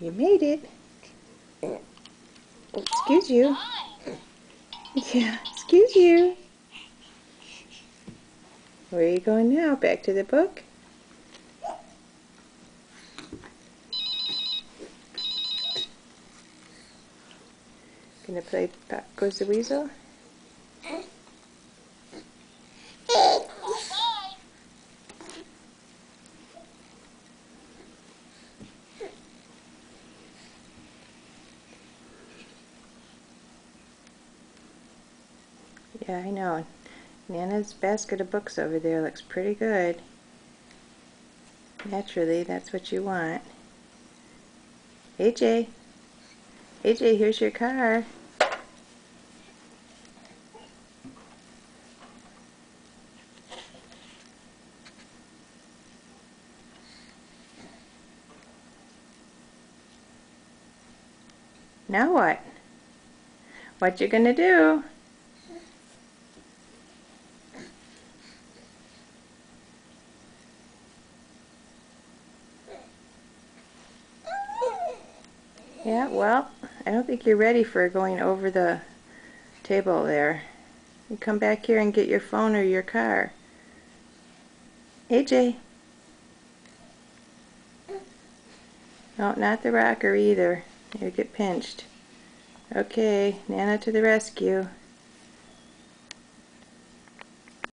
You made it. Excuse you. Yeah, excuse you. Where are you going now? Back to the book? Gonna play Pop Goes the Weasel? Yeah, I know. Nana's basket of books over there looks pretty good. Naturally, that's what you want. AJ. AJ, here's your car. Now what? What you gonna do? Yeah, well, I don't think you're ready for going over the table there. You come back here and get your phone or your car. AJ. No, not the rocker either. You get pinched. Okay, Nana to the rescue.